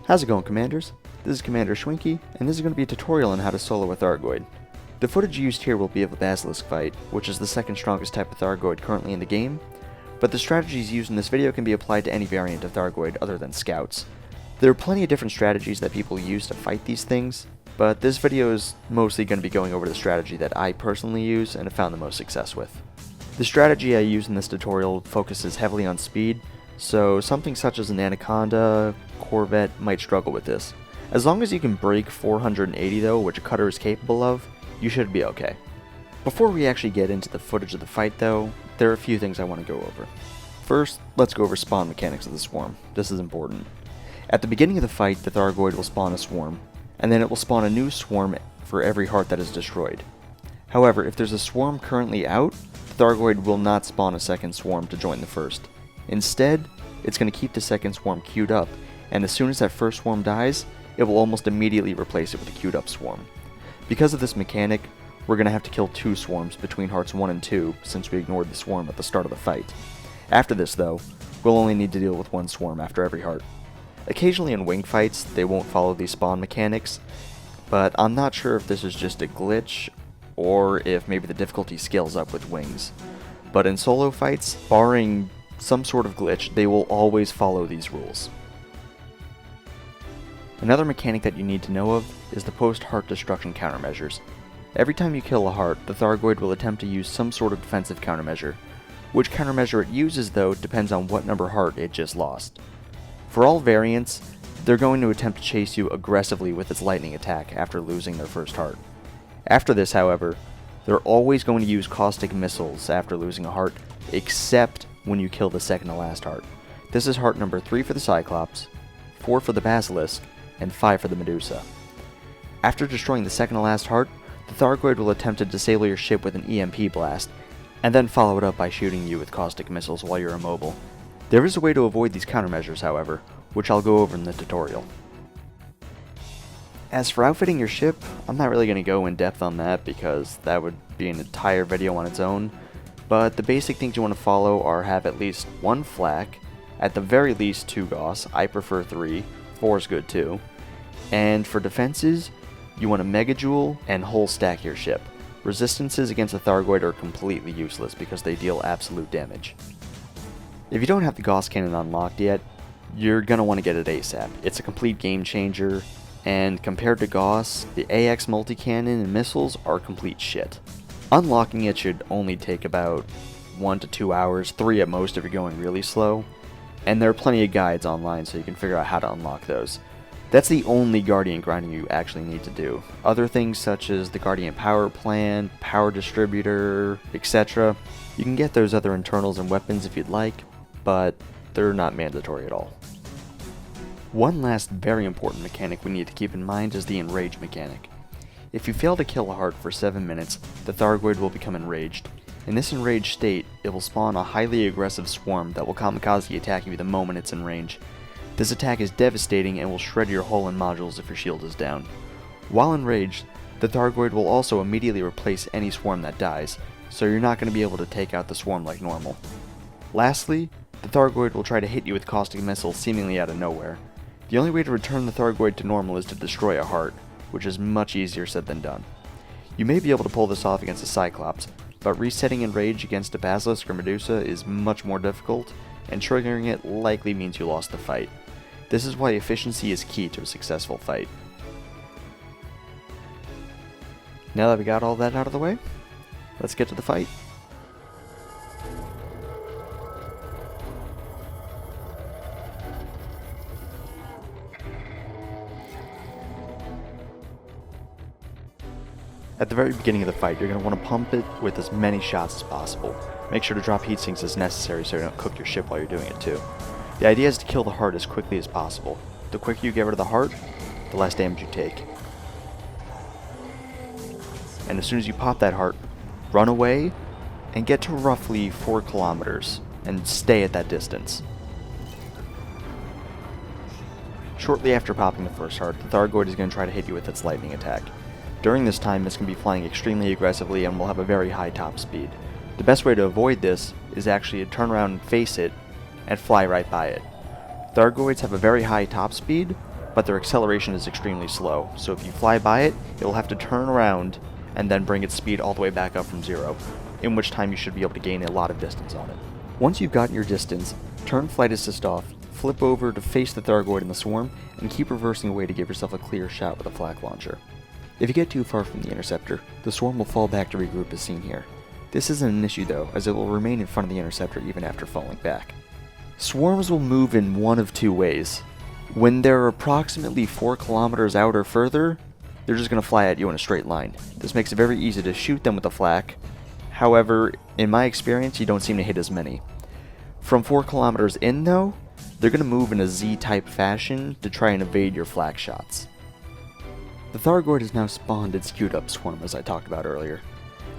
How's it going, Commanders? This is Commander Shwinky, and this is going to be a tutorial on how to solo a Thargoid. The footage used here will be of a Basilisk fight, which is the second strongest type of Thargoid currently in the game, but the strategies used in this video can be applied to any variant of Thargoid other than Scouts. There are plenty of different strategies that people use to fight these things, but this video is mostly going to be going over the strategy that I personally use and have found the most success with. The strategy I use in this tutorial focuses heavily on speed, so something such as an Anaconda, Corvette might struggle with this. As long as you can break 480 though, which a cutter is capable of, you should be okay. Before we actually get into the footage of the fight though, there are a few things I want to go over. First, let's go over spawn mechanics of the swarm. This is important. At the beginning of the fight, the Thargoid will spawn a swarm, and then it will spawn a new swarm for every heart that is destroyed. However, if there's a swarm currently out, the Thargoid will not spawn a second swarm to join the first. Instead, it's going to keep the second swarm queued up, and as soon as that first swarm dies, it will almost immediately replace it with a queued up swarm. Because of this mechanic, we're going to have to kill 2 swarms between hearts 1 and 2 since we ignored the swarm at the start of the fight. After this though, we'll only need to deal with 1 swarm after every heart. Occasionally in wing fights, they won't follow these spawn mechanics, but I'm not sure if this is just a glitch or if maybe the difficulty scales up with wings. But in solo fights, barring some sort of glitch, they will always follow these rules. Another mechanic that you need to know of is the post-heart destruction countermeasures. Every time you kill a heart, the Thargoid will attempt to use some sort of defensive countermeasure. Which countermeasure it uses though depends on what number heart it just lost. For all variants, they're going to attempt to chase you aggressively with its lightning attack after losing their first heart. After this, however, they're always going to use caustic missiles after losing a heart, except when you kill the second to last heart. This is heart number 3 for the Cyclops, 4 for the Basilisk, and 5 for the Medusa. After destroying the second to last heart, the Thargoid will attempt to disable your ship with an EMP blast, and then follow it up by shooting you with caustic missiles while you're immobile. There is a way to avoid these countermeasures, however, which I'll go over in the tutorial. As for outfitting your ship, I'm not really going to go in depth on that because that would be an entire video on its own, but the basic things you want to follow are have at least 1 Flak, at the very least 2 Gauss, I prefer 3, 4 is good too, and for defenses, you want to Mega Jewel and whole stack your ship. Resistances against a Thargoid are completely useless because they deal absolute damage. If you don't have the Gauss cannon unlocked yet, you're going to want to get it ASAP. It's a complete game changer, and compared to Gauss, the AX multi-cannon and missiles are complete shit. Unlocking it should only take about 1 to 2 hours, 3 at most if you're going really slow, and there are plenty of guides online so you can figure out how to unlock those. That's the only Guardian grinding you actually need to do. Other things such as the Guardian power plant, power distributor, etc., you can get those other internals and weapons if you'd like, but they're not mandatory at all. One last very important mechanic we need to keep in mind is the Enrage Mechanic. If you fail to kill a heart for 7 minutes, the Thargoid will become enraged. In this enraged state, it will spawn a highly aggressive swarm that will kamikaze attack you the moment it's in range. This attack is devastating and will shred your hull and modules if your shield is down. While enraged, the Thargoid will also immediately replace any swarm that dies, so you're not going to be able to take out the swarm like normal. Lastly, the Thargoid will try to hit you with caustic missiles seemingly out of nowhere. The only way to return the Thargoid to normal is to destroy a heart, which is much easier said than done. You may be able to pull this off against a Cyclops, but resetting Enrage against a Basilisk or Medusa is much more difficult, and triggering it likely means you lost the fight. This is why efficiency is key to a successful fight. Now that we got all that out of the way, let's get to the fight. At the very beginning of the fight, you're going to want to pump it with as many shots as possible. Make sure to drop heat sinks as necessary so you don't cook your ship while you're doing it too. The idea is to kill the heart as quickly as possible. The quicker you get rid of the heart, the less damage you take. And as soon as you pop that heart, run away and get to roughly 4 kilometers and stay at that distance. Shortly after popping the first heart, the Thargoid is going to try to hit you with its lightning attack. During this time, it's going to be flying extremely aggressively and will have a very high top speed. The best way to avoid this is actually to turn around and face it and fly right by it. Thargoids have a very high top speed, but their acceleration is extremely slow, so if you fly by it, it'll have to turn around and then bring its speed all the way back up from 0, in which time you should be able to gain a lot of distance on it. Once you've gotten your distance, turn flight assist off, flip over to face the Thargoid in the swarm, and keep reversing away to give yourself a clear shot with a flak launcher. If you get too far from the interceptor, the swarm will fall back to regroup as seen here. This isn't an issue though, as it will remain in front of the interceptor even after falling back. Swarms will move in one of two ways. When they're approximately 4 kilometers out or further, they're just going to fly at you in a straight line. This makes it very easy to shoot them with a flak. However, in my experience, you don't seem to hit as many. From 4 kilometers in though, they're going to move in a Z-type fashion to try and evade your flak shots. The Thargoid has now spawned its queued up swarm as I talked about earlier.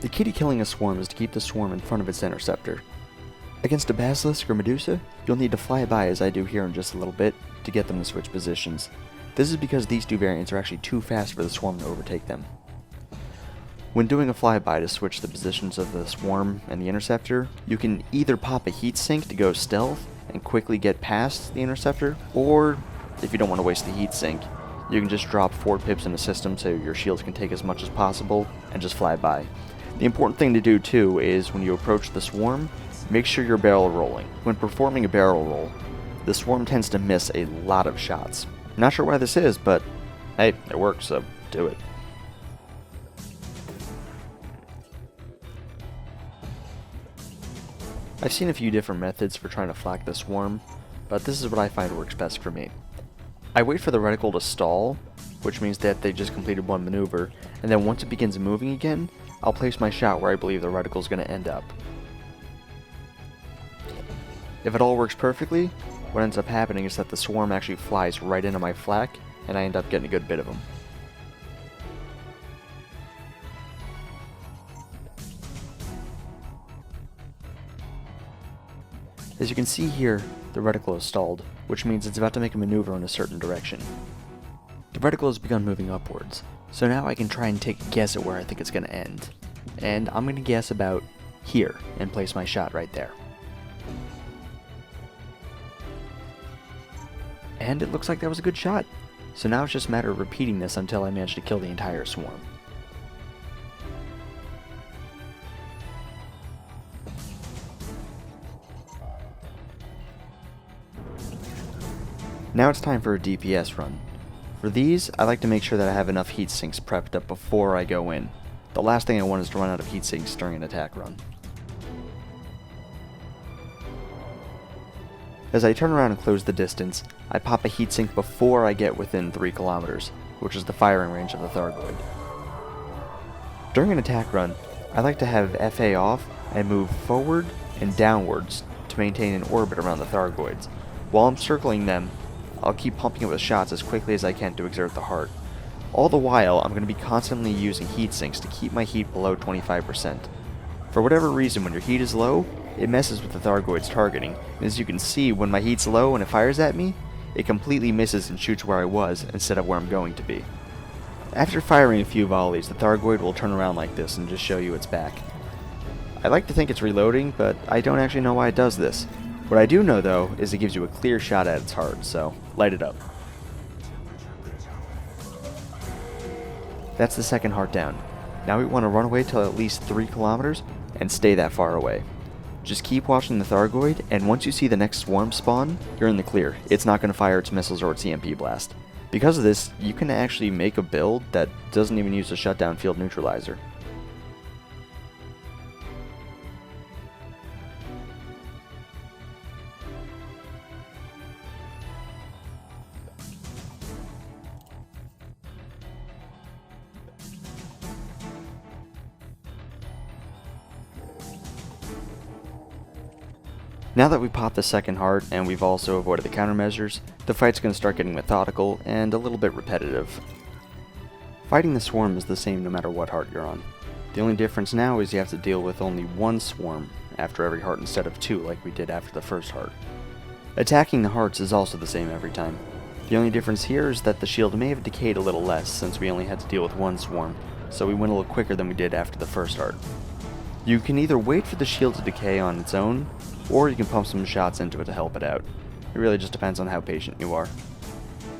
The key to killing a swarm is to keep the swarm in front of its interceptor. Against a Basilisk or Medusa, you'll need to fly by as I do here in just a little bit to get them to switch positions. This is because these two variants are actually too fast for the swarm to overtake them. When doing a flyby to switch the positions of the swarm and the interceptor, you can either pop a heat sink to go stealth and quickly get past the interceptor, or if you don't want to waste the heat sink, you can just drop 4 pips in the system so your shields can take as much as possible and just fly by. The important thing to do too is when you approach the swarm, make sure you're barrel rolling. When performing a barrel roll, the swarm tends to miss a lot of shots. Not sure why this is, but hey, it works, so do it. I've seen a few different methods for trying to flak the swarm, but this is what I find works best for me. I wait for the reticle to stall, which means that they just completed one maneuver, and then once it begins moving again, I'll place my shot where I believe the reticle is going to end up. If it all works perfectly, what ends up happening is that the swarm actually flies right into my flak, and I end up getting a good bit of them. As you can see here, the reticle is stalled, which means it's about to make a maneuver in a certain direction. The reticle has begun moving upwards, so now I can try and take a guess at where I think it's going to end. And I'm going to guess about here, and place my shot right there. And it looks like that was a good shot. So now it's just a matter of repeating this until I manage to kill the entire swarm. Now it's time for a DPS run. For these, I like to make sure that I have enough heat sinks prepped up before I go in. The last thing I want is to run out of heat sinks during an attack run. As I turn around and close the distance, I pop a heatsink before I get within 3 kilometers, which is the firing range of the Thargoid. During an attack run, I like to have FA off and move forward and downwards to maintain an orbit around the Thargoids. While I'm circling them, I'll keep pumping it with shots as quickly as I can to exert the heart. All the while, I'm going to be constantly using heat sinks to keep my heat below 25%. For whatever reason, when your heat is low, it messes with the Thargoid's targeting, and as you can see, when my heat's low and it fires at me, it completely misses and shoots where I was instead of where I'm going to be. After firing a few volleys, the Thargoid will turn around like this and just show you its back. I like to think it's reloading, but I don't actually know why it does this. What I do know though is it gives you a clear shot at its heart, so light it up. That's the second heart down. Now we want to run away till at least 3 kilometers and stay that far away. Just keep watching the Thargoid, and once you see the next swarm spawn, you're in the clear. It's not going to fire its missiles or its EMP blast. Because of this, you can actually make a build that doesn't even use a Shutdown field Neutralizer. Now that we popped the second heart and we've also avoided the countermeasures, the fight's going to start getting methodical and a little bit repetitive. Fighting the swarm is the same no matter what heart you're on. The only difference now is you have to deal with only one swarm after every heart instead of 2 like we did after the first heart. Attacking the hearts is also the same every time. The only difference here is that the shield may have decayed a little less since we only had to deal with one swarm, so we went a little quicker than we did after the first heart. You can either wait for the shield to decay on its own, or you can pump some shots into it to help it out. It really just depends on how patient you are.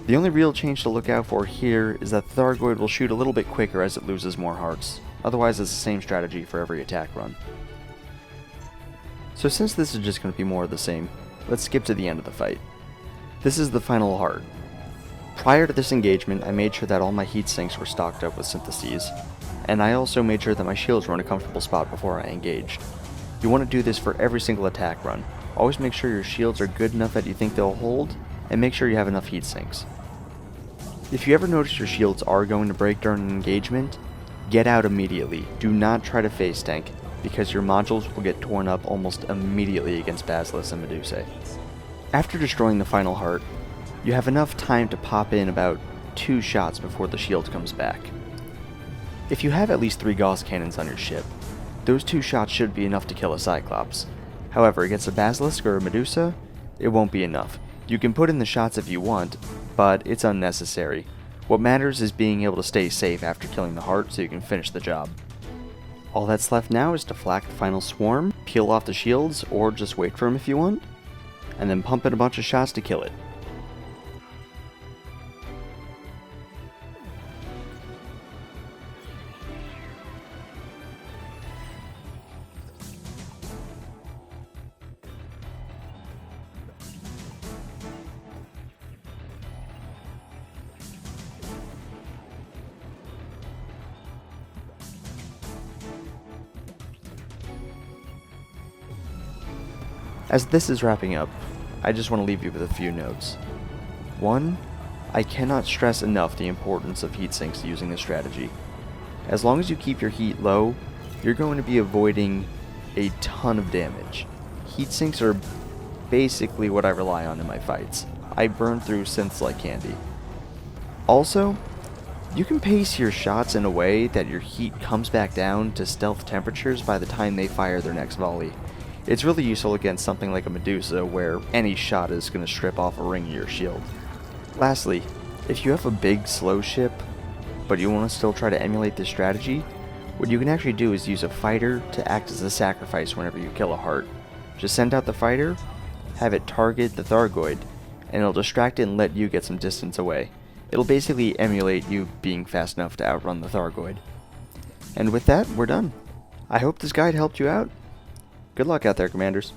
The only real change to look out for here is that the Thargoid will shoot a little bit quicker as it loses more hearts. Otherwise, it's the same strategy for every attack run. So since this is just going to be more of the same, let's skip to the end of the fight. This is the final heart. Prior to this engagement, I made sure that all my heat sinks were stocked up with syntheses, and I also made sure that my shields were in a comfortable spot before I engaged. You want to do this for every single attack run. Always make sure your shields are good enough that you think they'll hold, and make sure you have enough heat sinks. If you ever notice your shields are going to break during an engagement, get out immediately. Do not try to face tank, because your modules will get torn up almost immediately against Basilisks and Medusae. After destroying the final heart, you have enough time to pop in about 2 shots before the shield comes back. If you have at least 3 Gauss cannons on your ship, those 2 shots should be enough to kill a Cyclops. However, against a Basilisk or a Medusa, it won't be enough. You can put in the shots if you want, but it's unnecessary. What matters is being able to stay safe after killing the heart so you can finish the job. All that's left now is to flak the final swarm, peel off the shields, or just wait for him if you want, and then pump in a bunch of shots to kill it. As this is wrapping up, I just want to leave you with a few notes. 1. I cannot stress enough the importance of heat sinks using this strategy. As long as you keep your heat low, you're going to be avoiding a ton of damage. Heat sinks are basically what I rely on in my fights. I burn through synths like candy. Also, you can pace your shots in a way that your heat comes back down to stealth temperatures by the time they fire their next volley. It's really useful against something like a Medusa, where any shot is going to strip off a ring of your shield. Lastly, if you have a big, slow ship, but you want to still try to emulate this strategy, what you can actually do is use a fighter to act as a sacrifice whenever you kill a heart. Just send out the fighter, have it target the Thargoid, and it'll distract it and let you get some distance away. It'll basically emulate you being fast enough to outrun the Thargoid. And with that, we're done. I hope this guide helped you out. Good luck out there, Commanders.